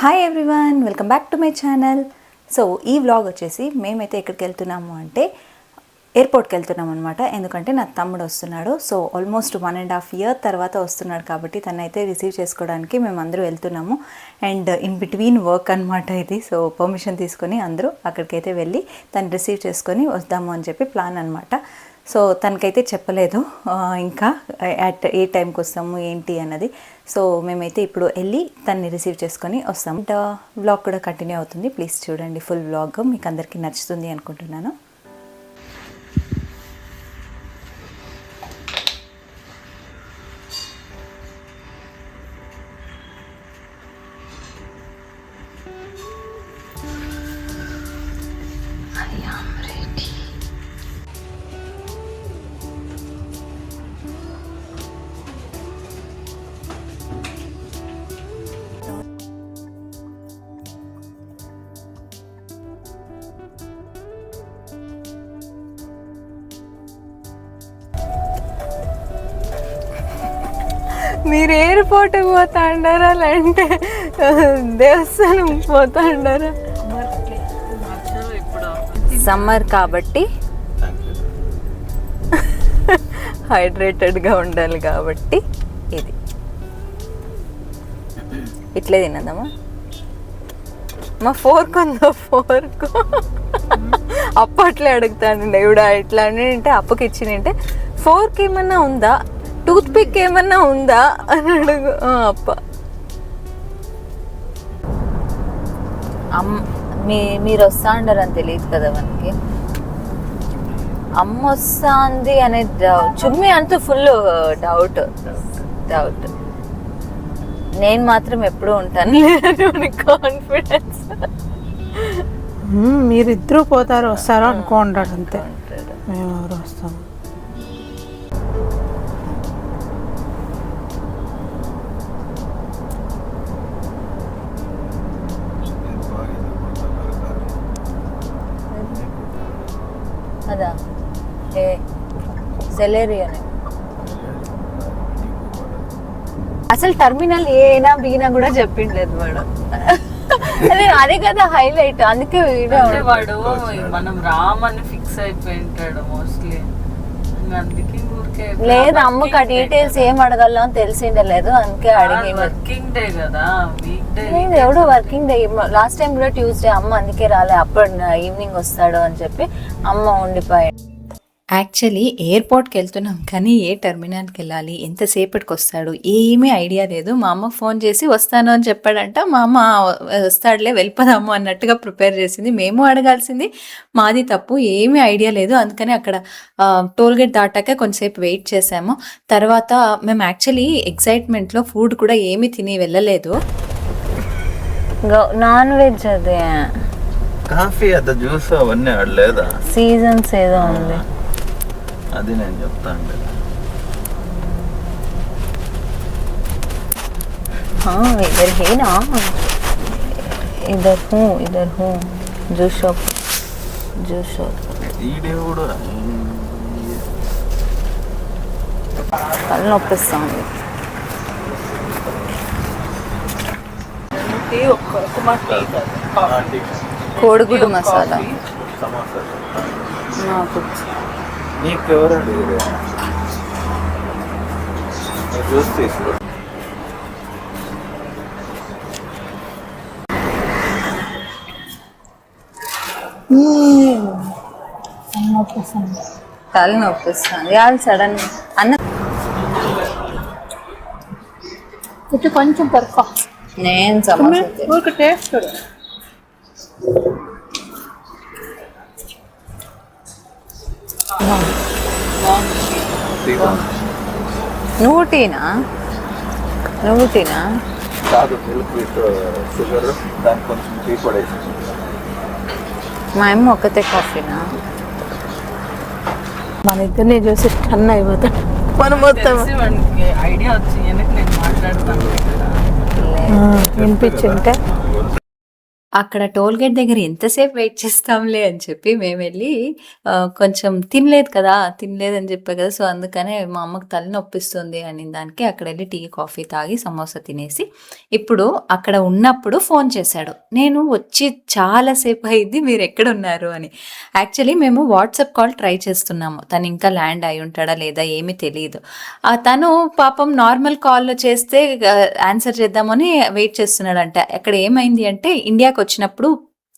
Hi everyone, welcome back to my channel. So ఈ vlog వచ్చేసి మేమైతే ఎక్కడికి వెళ్తున్నాము అంటే ఎయిర్పోర్ట్కి వెళ్తున్నాము అనమాట. ఎందుకంటే నా తమ్ముడు వస్తున్నాడు. సో ఆల్మోస్ట్ 1.5 years తర్వాత వస్తున్నాడు కాబట్టి తనైతే రిసీవ్ చేసుకోవడానికి మేము అందరూ వెళ్తున్నాము. అండ్ ఇన్ బిట్వీన్ వర్క్ అనమాట ఇది. సో పర్మిషన్ తీసుకొని అందరూ అక్కడికైతే వెళ్ళి తను రిసీవ్ చేసుకొని వద్దాము అని చెప్పి ప్లాన్ అనమాట. సో తనకైతే చెప్పలేదు ఇంకా ఏ టైంకి వస్తాము ఏంటి అన్నది. సో మేమైతే ఇప్పుడు వెళ్ళి తన్ని రిసీవ్ చేసుకొని వస్తాం. వ్లాగ్ కూడా కంటిన్యూ అవుతుంది. ప్లీజ్ చూడండి, ఫుల్ వ్లాగ్ మీకు అందరికీ నచ్చుతుంది అనుకుంటున్నాను. మీరు ఎయిర్పోర్ట్ పోతా అంటారా లేదంటే దేవస్థానం పోతా అంటారా? సమ్మర్ కాబట్టి హైడ్రేటెడ్గా ఉండాలి కాబట్టి ఇది ఇట్లే తినదమ్మా. మా ఫోర్క్ ఉందా? ఫోర్క్ అప్పట్లే అడుగుతాను ఇవిడ ఇట్లా అంటే అప్పకి ఇచ్చినంటే ఫోర్క్ ఏమన్నా ఉందా, టూత్ పిక్ ఏమన్నా ఉందా అని అడుగు. అప్ప మీరు వస్తా అంటారని తెలియదు కదా మనకి. అమ్మ వస్తుంది అనే చుమ్మి అంటూ ఫుల్ డౌట్. నేను మాత్రం ఎప్పుడూ ఉంటాను కాన్ఫిడెన్స్. మీరిద్దరూ పోతారు వస్తారో అనుకుంటాడు అంతే. మేము ఎవరు వస్తాము. అదా ఏ సెలేరియన్ అసలు టర్మినల్ ఏనా బీనా కూడా చెప్పిండలేదు వాడు. అదే కదా హైలైట్. అందుకే వాడు మనం రామని ఫిక్స్ అయిపోయింటాడు మోస్ట్లీ. అందుకే లేదు అమ్మకి ఆ డీటెయిల్స్ ఏం అడగాలో అని తెలిసిండలేదు. అందుకే అడిగి వర్కింగ్ డే కదా, వీక్ డే ఎవడు వర్కింగ్ డే. లాస్ట్ టైం కూడా ట్యూస్డే అమ్మ అందుకే రాలే. అప్పుడు ఈవినింగ్ వస్తాడు అని చెప్పి అమ్మ ఉండిపోయాడు. యాక్చువల్లీ ఎయిర్పోర్ట్కి వెళ్తున్నాం కానీ ఏ టర్మినల్కి వెళ్ళాలి, ఎంతసేపటికి వస్తాడు ఏమీ ఐడియా లేదు. మా అమ్మకు ఫోన్ చేసి వస్తాను అని చెప్పాడంట. మా అమ్మ వస్తాడులే వెళ్ళిపోదాము అన్నట్టుగా ప్రిపేర్ చేసింది. మేము అడగాల్సింది మాది తప్పు, ఏమీ ఐడియా లేదు. అందుకని అక్కడ టోల్గేట్ దాటాక కొంచెంసేపు వెయిట్ చేసాము. తర్వాత మేము యాక్చువల్లీ ఎక్సైట్మెంట్లో ఫుడ్ కూడా ఏమీ తిని వెళ్ళలేదు. నాన్ వెజ్ అదే కాఫీ అదే జ్యూస్ అవన్నీ ఆడలేదా? సీజన్స్ ఏదో ఉంది అది నేను చెప్తాను. इधर है ना, इधर हूँ जूस शॉप. కళ్ళు నొప్పిస్తుంది. కోడిగుడ్డు మసాలా నాకు నీకెవరు అడిగారు? జ్యూస్ తీసుకో. తల నొప్పిస్తుంది. అది సడన్ అన్న కొంచెం పరుకో. నేను సమోసా టేస్ట్ నువ్వు టీనా కాదు, మిల్క్ విత్ షుగర్, దానికి కొంచెం టీ పడేసి. మా అమ్మ ఒక్కతే కాఫీనా? మన ఇద్దరిని చూసి టన్ అయిపోతాడు. మనం మొత్తం ఐడియా వచ్చి నేను మాట్లాడతాను వినిపించుంటే అక్కడ టోల్ గేట్ దగ్గర ఎంతసేపు వెయిట్ చేస్తాంలే అని చెప్పి మేము వెళ్ళి కొంచెం తినలేదు కదా, తినలేదని చెప్పా కదా, సో అందుకనే మా అమ్మకి తలనొప్పిస్తుంది అని దానికి అక్కడ వెళ్ళి టీ కాఫీ తాగి సమోసా తినేసి ఇప్పుడు అక్కడ ఉన్నప్పుడు ఫోన్ చేశాడు. నేను వచ్చి చాలాసేపు అయింది, మీరు ఎక్కడ ఉన్నారు అని. యాక్చువల్లీ మేము వాట్సాప్ కాల్ ట్రై చేస్తున్నాము, తను ఇంకా ల్యాండ్ అయి ఉంటాడా లేదా ఏమీ తెలియదు. తను పాపం నార్మల్ కాల్లో చేస్తే ఆన్సర్ చేద్దామని వెయిట్ చేస్తున్నాడంట. అక్కడ ఏమైంది అంటే ఇండియాకి వచ్చినప్పుడు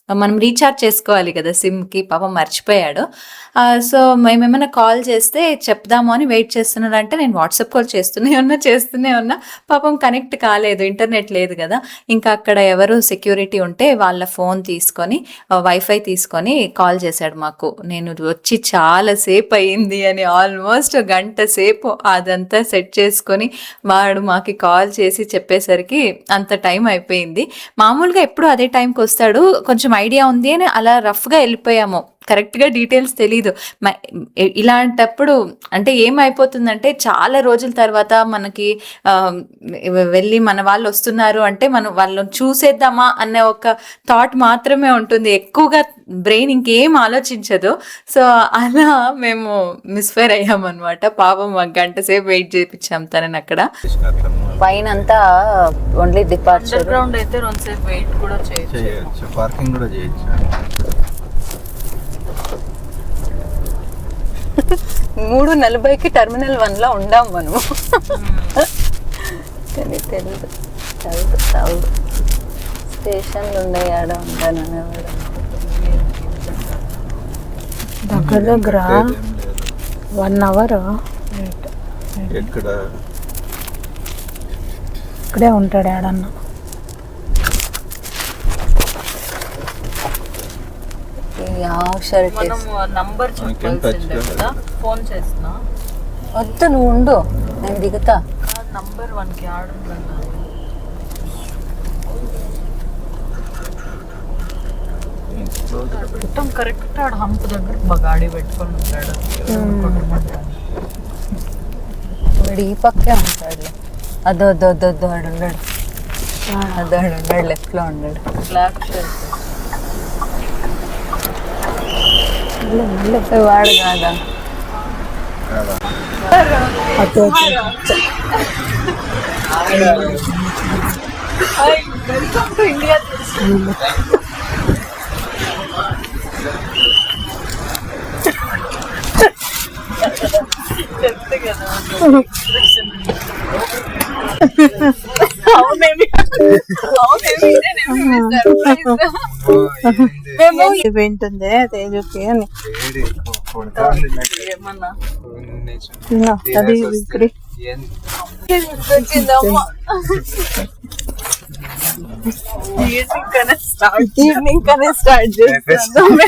మనం రీఛార్జ్ చేసుకోవాలి కదా సిమ్కి, పాపం మర్చిపోయాడు. సో మేమేమైనా కాల్ చేస్తే చెప్దాము అని వెయిట్ చేస్తున్నాడు. అంటే నేను వాట్సాప్ కాల్ చేస్తూనే ఉన్నా పాపం కనెక్ట్ కాలేదు, ఇంటర్నెట్ లేదు కదా. ఇంకా అక్కడ ఎవరు సెక్యూరిటీ ఉంటే వాళ్ళ ఫోన్ తీసుకొని వైఫై తీసుకొని కాల్ చేశాడు మాకు. నేను వచ్చి చాలాసేపు అయ్యింది అని, ఆల్మోస్ట్ గంట సేపు అదంతా సెట్ చేసుకొని వాడు మాకు కాల్ చేసి చెప్పేసరికి అంత టైం అయిపోయింది. మామూలుగా ఎప్పుడు అదే టైంకి వస్తాడు, కొంచెం ఐడియా ఉంది అని అలా రఫ్గా వెళ్ళిపోయాము, కరెక్ట్గా డీటెయిల్స్ తెలీదు. ఇలాంటప్పుడు అంటే ఏమైపోతుందంటే చాలా రోజుల తర్వాత మనకి వెళ్ళి మన వాళ్ళు వస్తున్నారు అంటే మనం వాళ్ళని చూసేద్దామా అనే ఒక థాట్ మాత్రమే ఉంటుంది, ఎక్కువగా బ్రెయిన్ ఇంకేం ఆలోచించదు. సో అలా మేము మిస్ఫైర్ అయ్యామన్నమాట. పాపం మాకు గంట సేపు వెయిట్ చేయించాం తనని అక్కడ. పైన అంతా ఓన్లీ డిపార్చర్ గ్రౌండ్ అయితే 2 సేపు వెయిట్ కూడా చేయొచ్చు, పార్కింగ్ కూడా చేయొచ్చు. 3:40కి టెర్మినల్ 1లో ఉండాం మనము. కానీ తెలియదు స్టేషన్లు ఉన్నాయి, ఆడ ఉండాలనేవాడు. దగ్గర 1 అవర్ ఎక్కడ ఇక్కడే ఉంటాడు ఆడన్నా. మనం నంబర్ చెప్పాల్సిందే కదా, ఫోన్ చేస్తున్నా. వద్దు నువ్వు ఉండు, నేను దిగుతా. నంబర్ 1కి ఆడుందన్నా. మొత్తం కరెక్ట్ ఆడ హంప్ దగ్గర గాడి పెట్టుకొని ఉంటాడు. వీడు ఈ పక్కే ఉంటాడు. అదొద్దు ఆడున్నాడు, ఆడున్నాడు, లెఫ్ట్లో ఉన్నాడు. బ్లాక్ షర్ట్ వాడు కాదా? ఇండియా చెప్తే కదా. ఏంటుంది తేజుకి అని ఏమన్నా అది ఇక్కడ ఈవినింగ్ కనే స్టార్ట్ చేస్తాను.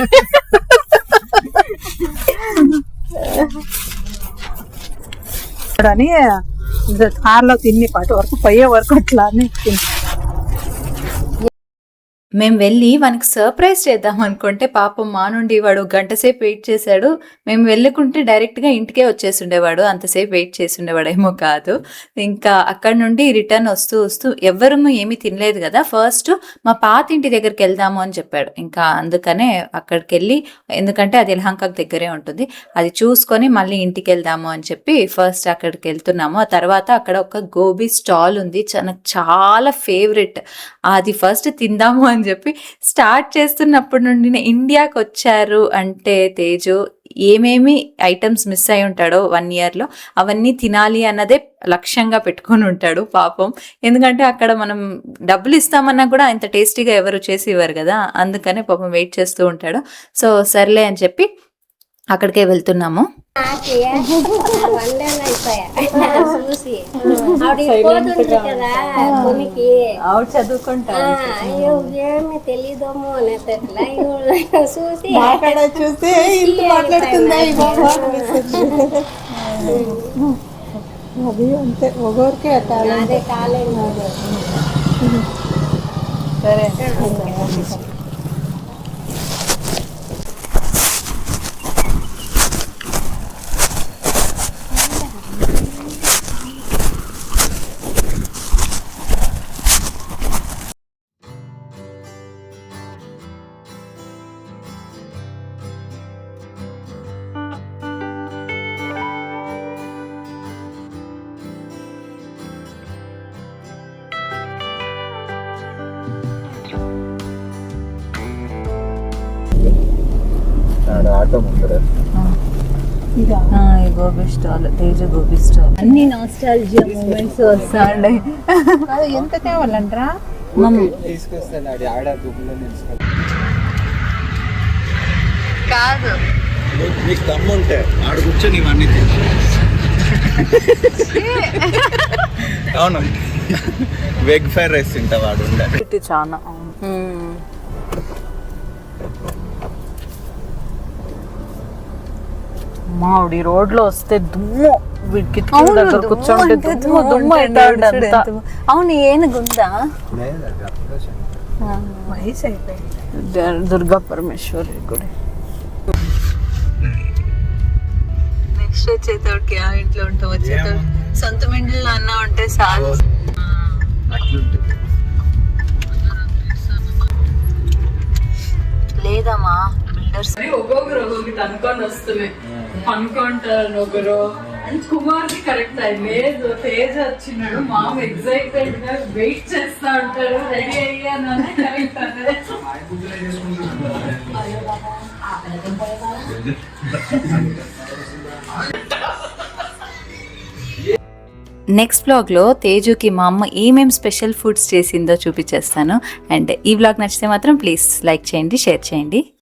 అని కార్లో తిని పాటు వరకు పోయే వరకు అట్లా అని మేము వెళ్ళి వానికి సర్ప్రైజ్ చేద్దాం అనుకుంటే పాపం మా నుండి వాడు గంట సేపు వెయిట్ చేశాడు. మేము వెళ్ళకుంటే డైరెక్ట్గా ఇంటికే వచ్చేసి ఉండేవాడు, అంతసేపు వెయిట్ చేసి ఉండేవాడేమో కాదు. ఇంకా అక్కడ నుండి రిటర్న్ వస్తూ ఎవరము ఏమీ తినలేదు కదా, ఫస్ట్ మా పాత ఇంటి దగ్గరికి వెళ్దాము అని చెప్పాడు. ఇంకా అందుకనే అక్కడికి వెళ్ళి, ఎందుకంటే అది యలహంకకు దగ్గరే ఉంటుంది, అది చూసుకొని మళ్ళీ ఇంటికి వెళ్దాము అని చెప్పి ఫస్ట్ అక్కడికి వెళ్తున్నాము. ఆ తర్వాత అక్కడ ఒక గోబీ స్టాల్ ఉంది, నాకు చాలా ఫేవరెట్, అది ఫస్ట్ తిందాము అని చెప్పి స్టార్ట్ చేస్తున్నప్పటి నుండి ఇండియాకి వచ్చారు అంటే తేజు ఏమేమి ఐటమ్స్ మిస్ అయి ఉంటాడో 1 yearలో అవన్నీ తినాలి అన్నదే లక్ష్యంగా పెట్టుకొని ఉంటాడు పాపం. ఎందుకంటే అక్కడ మనం డబ్బులు ఇస్తామన్నా కూడా అంత టేస్టీగా ఎవరు చేసి ఇవ్వరు కదా, అందుకనే పాపం వెయిట్ చేస్తూ ఉంటాడు. సో సర్లే అని చెప్పి అక్కడికే వెళ్తున్నాము. ఆవిడ చదువుకుంటారు ఏమి తెలీదోమో అనేటట్లా చూసి చూస్తే ఇంత మాట్లాడుతుందా అది అంతే ఒకరికి అదే కాలేదు. సరే ఆటో ముందర ఈ గోబీ స్టాల్, తేజ గోబీ స్టాల్, అన్ని నాస్టాలజియా మూమెంట్స్ వస్తాండే. ఎంత తేవాలంటారా? తీసుకొస్తాను ఆడి ఆడ దుబ్బులో నిలుచుకో. కాదు నీకు దమ్ము ఉంటే ఆడు కూర్చొని ఇవన్నీ అవును వెగ్ ఫ్రైడ్ రైస్ తింటా వాడు ఉండాలి. చాలా మామిడి రోడ్ లో వస్తే దుమ్ము వీడికి దగ్గర కూర్చోంటే దుమ్ము దుమ్ము అవుతాడు. అవును ఏనుగుందా? వయసు అయిపోయింది. దుర్గా పరమేశ్వరి గుడి. నెక్స్ట్ వచ్చేటోడికి ఆ ఇంట్లో ఉంటాం, వచ్చేటోడు సొంత ఇంట్లో అన్న ఉంటే చాలు. లేదమ్మా బిల్డర్స్ ఒక్కొక్కరు అనుకొని వస్తున్నాయి, అనుకుంటారు ఒకరు. అండ్ కుమార్ కి కరెక్ట్ అయి లేదు, తేజ వచ్చినాడు, మామ ఎక్సైటెడ్ గా వెయిట్ చేస్తా ఉంటారు, రెడీ అయ్యానని కరెక్ట్ అదే. నెక్స్ట్ వ్లాగ్లో తేజుకి మా అమ్మ ఏమేం స్పెషల్ ఫుడ్స్ చేసిందో చూపించేస్తాను. అండ్ ఈ వ్లాగ్ నచ్చితే మాత్రం ప్లీజ్ లైక్ చేయండి, షేర్ చేయండి.